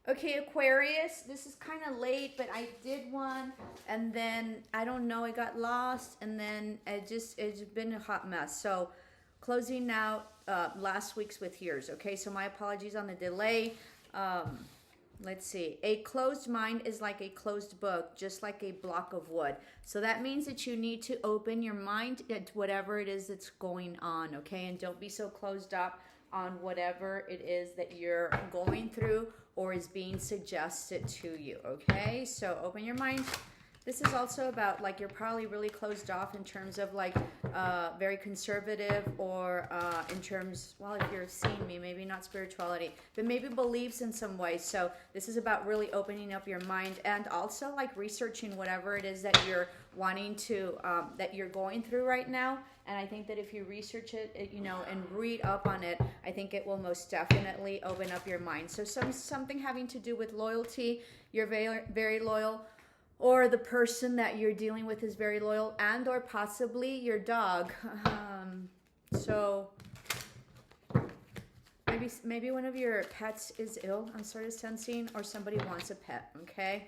Okay, Aquarius, this is kind of late, but I did one, and then I don't know, it got lost, and then it's been a hot mess. So, closing out last week's with yours. Okay, so my apologies on the delay. Um, let's see. A closed mind is like a closed book, just like a block of wood. So that means that you need to open your mind to whatever it is that's going on. Okay, and don't be so closed up on whatever it is that you're going through or is being suggested to you. Okay, so open your mind. This is also about like you're probably really closed off in terms of like very conservative or in terms, well, if you're seeing me, maybe not spirituality, but maybe beliefs in some way. So this is about really opening up your mind and also like researching whatever it is that you're wanting to, that you're going through right now. And I think that if you research it, you know, and read up on it, I think it will most definitely open up your mind. So something having to do with loyalty, you're very, very loyal, or the person that you're dealing with is very loyal, and or possibly your dog. So maybe one of your pets is ill, I'm sort of sensing, or somebody wants a pet. Okay,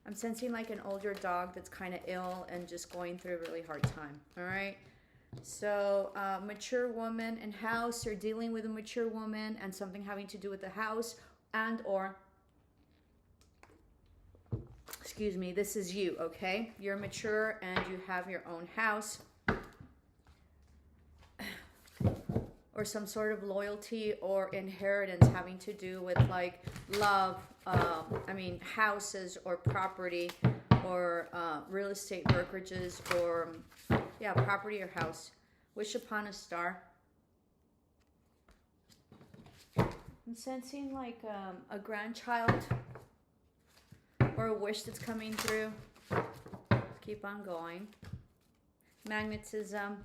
I'm sensing like an older dog that's kind of ill and just going through a really hard time. All right, so mature woman and house, you're dealing with a mature woman and something having to do with the house, and or, excuse me, this is you. Okay, you're mature and you have your own house, or some sort of loyalty or inheritance having to do with like love, I mean houses or property, or real estate brokerages, or yeah, property or house. Wish upon a star. I'm sensing like a grandchild or a wish that's coming through. Keep on going. Magnetism,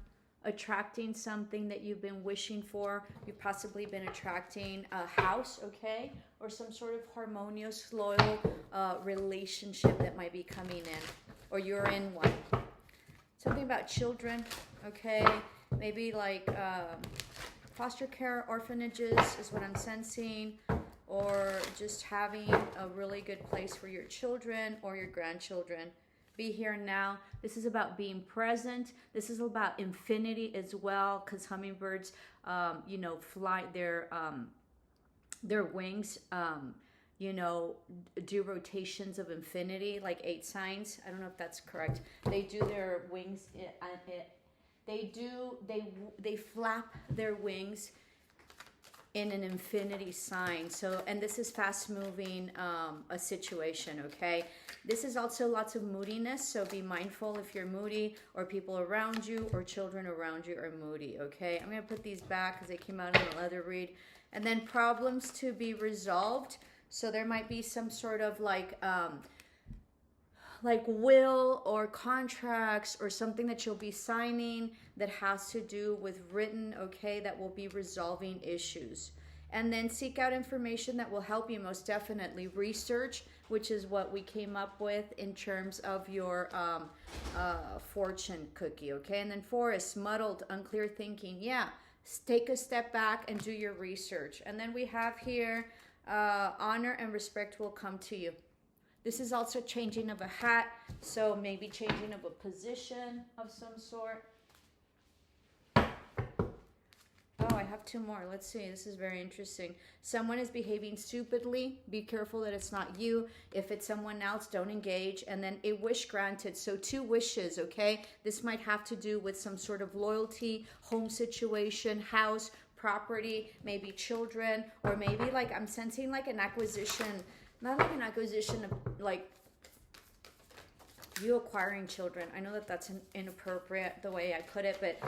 attracting something that you've been wishing for. You've possibly been attracting a house, okay? Or some sort of harmonious, loyal relationship that might be coming in, or you're in one. Something about children, okay? Maybe like foster care, orphanages is what I'm sensing, or just having a really good place for your children or your grandchildren. Be here now. This is about being present. This is about infinity as well, because hummingbirds, you know, fly their wings, you know, do rotations of infinity, like 8 signs. I don't know if that's correct. They do their wings. They flap their wings in an infinity sign. So, and this is fast moving, a situation. Okay, this is also lots of moodiness, so be mindful if you're moody, or people around you or children around you are moody. Okay, I'm gonna put these back because they came out in the leather read. And then problems to be resolved. So there might be some sort of like will or contracts or something that you'll be signing that has to do with written, okay, that will be resolving issues. And then seek out information that will help you, most definitely. Research, which is what we came up with in terms of your fortune cookie, okay? And then forest, muddled, unclear thinking. Yeah, take a step back and do your research. And then we have here, honor and respect will come to you. This is also changing of a hat, so maybe changing of a position of some sort. Oh, I have 2 more. Let's see. This is very interesting. Someone is behaving stupidly. Be careful that it's not you. If it's someone else, don't engage. And then a wish granted. So 2 wishes, okay? This might have to do with some sort of loyalty, home situation, house, property, maybe children, or maybe like I'm sensing like an acquisition. Not like an acquisition of like you acquiring children. I know that that's inappropriate the way I put it, but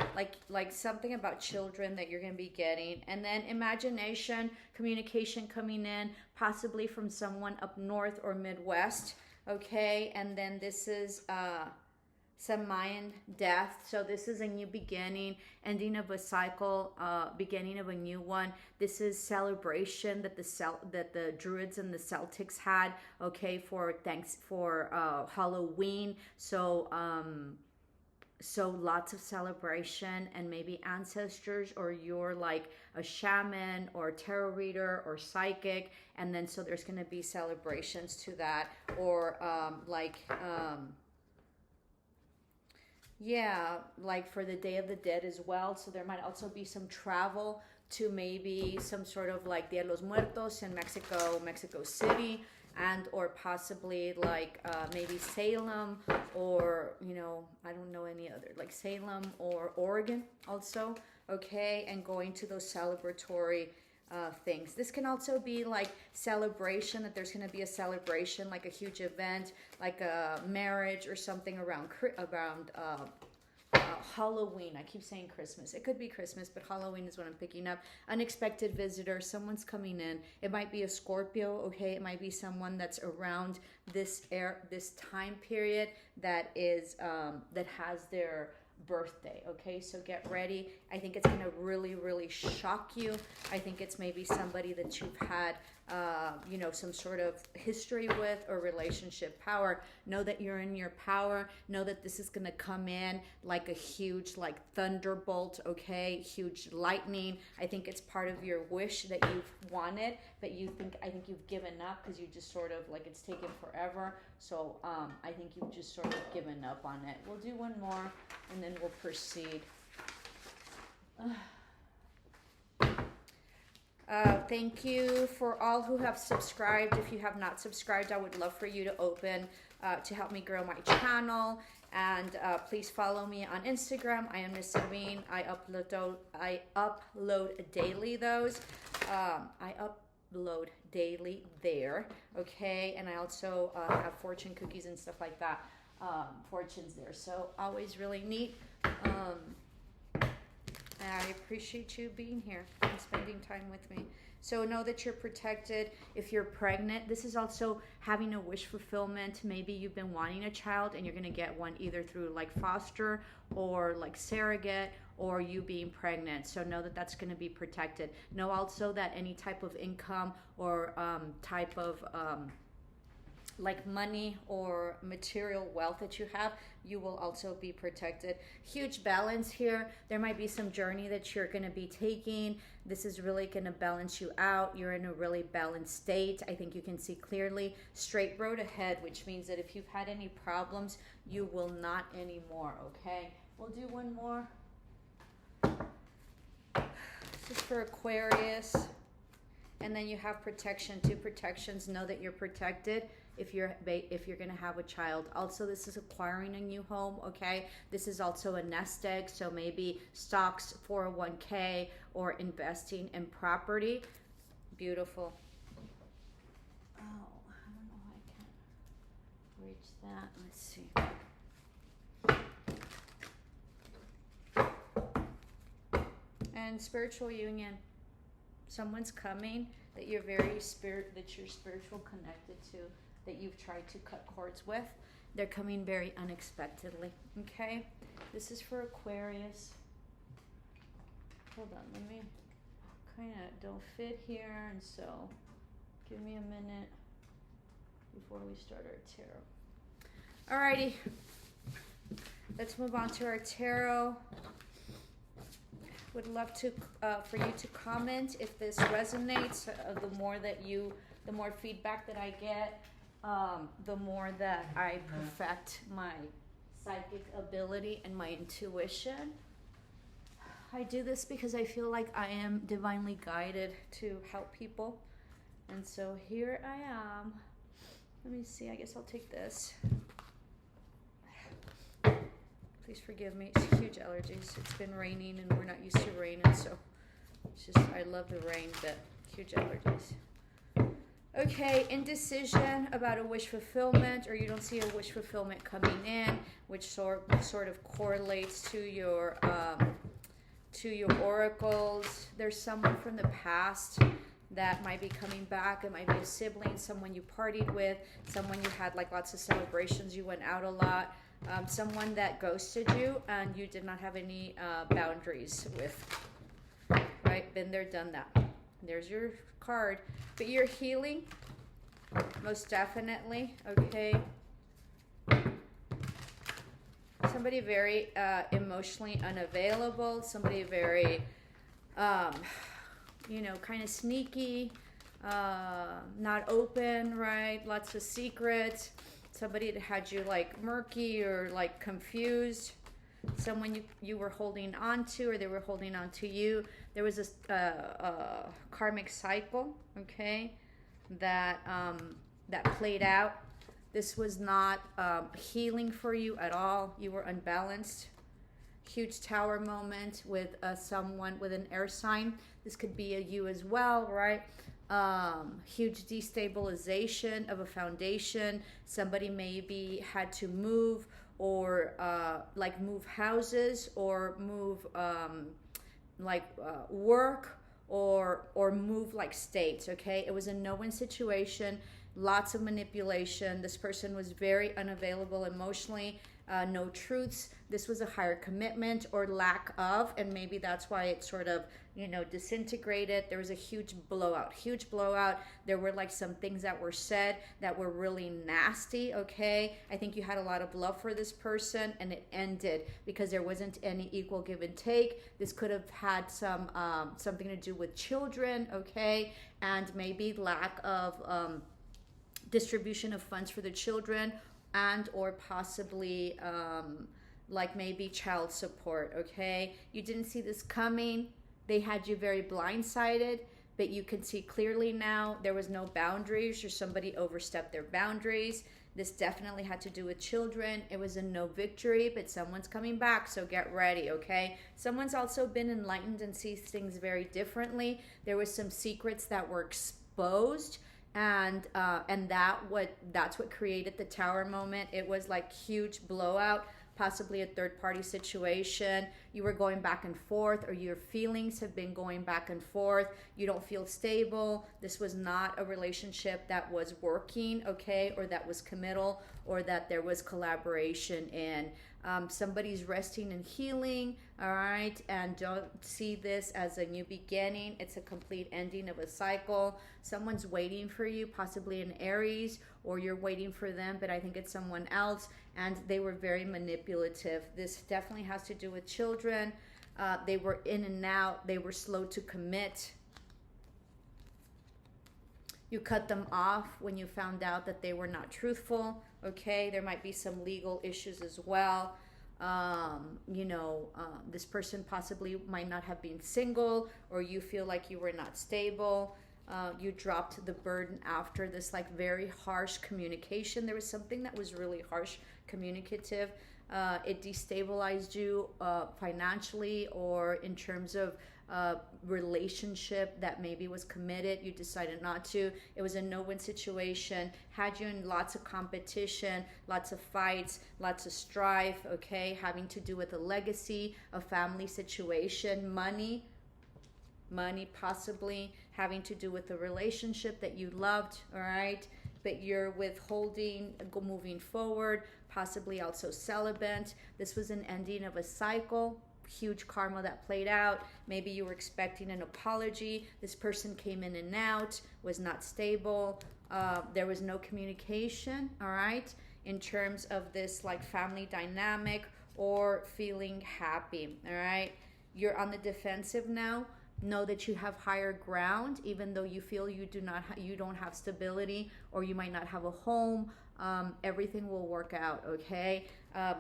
like something about children that you're going to be getting. And then imagination, communication coming in, possibly from someone up north or Midwest. Okay, and then this is some Mayan death. So this is a new beginning, ending of a cycle, beginning of a new one. This is celebration that the Druids and the Celtics had, okay, for Halloween. So so lots of celebration, and maybe ancestors, or you're like a shaman or tarot reader or psychic, and then so there's going to be celebrations to that, or yeah, like for the Day of the Dead as well. So there might also be some travel to maybe some sort of like Dia de los Muertos in Mexico City, and or possibly like maybe Salem, or I don't know any other, like Salem or Oregon also. Okay, and going to those celebratory things. This can also be like celebration, that there's going to be a celebration, like a huge event, like a marriage or something around Halloween. I keep saying Christmas. It could be Christmas, but Halloween is what I'm picking up. Unexpected visitor. Someone's coming in. It might be a Scorpio. Okay, it might be someone that's around this time period that is that has their birthday. Okay, so get ready. I think it's gonna really, really shock you. I think it's maybe somebody that you've had some sort of history with or relationship power. Know that you're in your power. Know that this is gonna come in like a huge, like thunderbolt, okay? Huge lightning. I think it's part of your wish that you've wanted, but I think you've given up because you just sort of like, it's taken forever. So I think you've just sort of given up on it. We'll do one more and then we'll proceed. Thank you for all who have subscribed. If you have not subscribed, I would love for you to open to help me grow my channel. And please follow me on Instagram. I am Miss Sabine. I upload daily those. I upload daily there. Okay, and I also have fortune cookies and stuff like that. Fortunes there. So always really neat. I appreciate you being here and spending time with me. So know that you're protected. If you're pregnant, this is also having a wish fulfillment. Maybe you've been wanting a child and you're going to get one either through like foster or like surrogate, or you being pregnant. So know that that's going to be protected. Know also that any type of income or type of like money or material wealth that you have, you will also be protected. Huge balance here. There might be some journey that you're going to be taking. This is really going to balance you out. You're in a really balanced state. I think you can see clearly. Straight road ahead, which means that if you've had any problems, you will not anymore. Okay, we'll do one more. This is for Aquarius. And then you have protection, 2 protections. Know that you're protected if you're going to have a child. Also, this is acquiring a new home, okay? This is also a nest egg, so maybe stocks, 401k, or investing in property. Beautiful. Oh, I don't know how I can reach that. Let's see. And spiritual union. Someone's coming that you're spiritual connected to, that you've tried to cut cords with. They're coming very unexpectedly. Okay, this is for Aquarius. Hold on, let me kind of don't fit here, and so give me a minute before we start our tarot. Alrighty, let's move on to our tarot. Would love to for you to comment if this resonates. The more feedback that I get, the more that I perfect my psychic ability and my intuition. I do this because I feel like I am divinely guided to help people, and so here I am. Let me see. I guess I'll take this. Please forgive me. It's huge allergies. It's been raining and we're not used to rain, and so it's just, I love the rain, but huge allergies. Okay, indecision about a wish fulfillment, or you don't see a wish fulfillment coming in, which sort of correlates to your oracles. There's someone from the past that might be coming back. It might be a sibling, someone you partied with, someone you had like lots of celebrations, you went out a lot. Someone that ghosted you and you did not have any boundaries with, right? Been there, done that. There's your card. But you're healing, most definitely, okay? Somebody very emotionally unavailable. Somebody very, you know, kind of sneaky, not open, right? Lots of secrets. Somebody that had you like murky or like confused. Someone you were holding on to, or they were holding on to you. There was a karmic cycle, okay, that that played out. This was not healing for you at all. You were unbalanced. Huge tower moment with someone with an air sign. This could be a you as well, right? Huge destabilization of a foundation. Somebody maybe had to move, or like move houses, or move work, or move like states. Okay, it was a no-win situation. Lots of manipulation. This person was very unavailable emotionally. No truths. This was a higher commitment or lack of, and maybe that's why it sort of, you know, disintegrated. There was a huge blowout. There were like some things that were said that were really nasty, okay? I think you had a lot of love for this person, and it ended because there wasn't any equal give and take. This could have had some something to do with children, okay? And maybe lack of distribution of funds for the children, and or possibly like maybe child support, okay? You didn't see this coming. They had you very blindsided, but you can see clearly now there was no boundaries, or somebody overstepped their boundaries. This definitely had to do with children. It was a no victory, but someone's coming back, so get ready, okay? Someone's also been enlightened and sees things very differently. There was some secrets that were exposed, and that's what created the tower moment. It was like huge blowout, possibly a third party situation. You were going back and forth, or your feelings have been going back and forth. You don't feel stable. This was not a relationship that was working, okay, or that was committal, or that there was collaboration in. Somebody's resting and healing, all right? And don't see this as a new beginning. It's a complete ending of a cycle. Someone's waiting for you, possibly an Aries, or you're waiting for them, but I think it's someone else, and they were very manipulative. This definitely has to do with children. They were in and out. They were slow to commit. You cut them off when you found out that they were not truthful, okay? There might be some legal issues as well. This person possibly might not have been single, or you feel like you were not stable. You dropped the burden after this like very harsh communication. There was something that was really harsh communicative. It destabilized you financially, or in terms of relationship that maybe was committed. You decided not to. It was a no-win situation. Had you in lots of competition, lots of fights, lots of strife, okay? Having to do with a legacy, a family situation, money possibly having to do with a relationship that you loved, all right? But you're withholding, moving forward, possibly also celibate. This was an ending of a cycle. Huge karma that played out. Maybe you were expecting an apology. This person came in and out, was not stable. There was no communication, all right, in terms of this like family dynamic or feeling happy, all right? You're on the defensive now. Know that you have higher ground, even though you feel you don't have stability, or you might not have a home. Everything will work out, okay?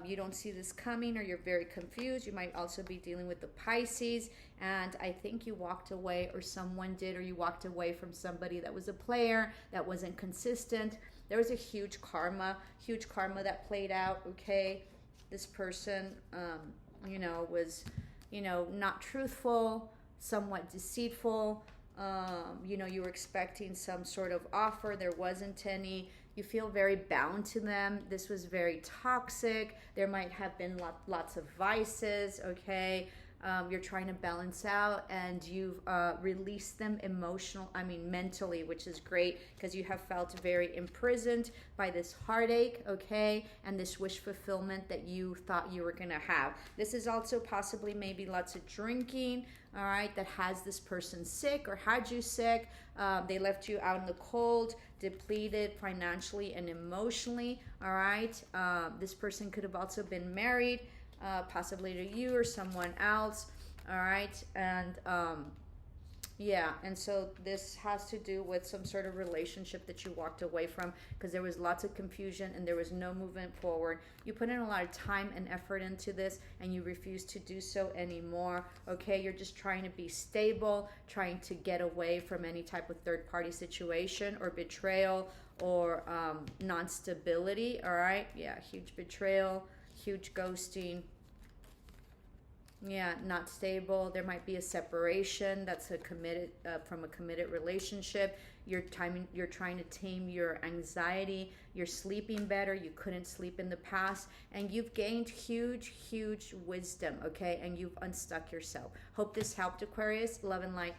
You don't see this coming, or you're very confused. You might also be dealing with the Pisces, and I think you walked away, or someone did, or you walked away from somebody that was a player, that wasn't consistent. There was a huge karma that played out, okay? This person, was, not truthful, somewhat deceitful. You were expecting some sort of offer. There wasn't any. You feel very bound to them. This was very toxic. There might have been lots of vices, okay? You're trying to balance out, and you've released them mentally, which is great, because you have felt very imprisoned by this heartache, okay, and this wish fulfillment that you thought you were going to have. This is also possibly maybe lots of drinking, all right, that has this person sick, or had you sick. They left you out in the cold. depleted financially and emotionally. All right. This person could have also been married, possibly to you or someone else. All right. And yeah, and so this has to do with some sort of relationship that you walked away from because there was lots of confusion and there was no movement forward. You put in a lot of time and effort into this and you refuse to do so anymore. Okay, you're just trying to be stable, trying to get away from any type of third party situation or betrayal or non-stability. All right, yeah, huge betrayal, huge ghosting. Yeah, not stable. There might be a separation that's a committed from a committed relationship. You're trying to tame your anxiety. You're sleeping better. You couldn't sleep in the past, and you've gained huge wisdom. Okay, and you've unstuck yourself. Hope this helped, Aquarius. Love and light.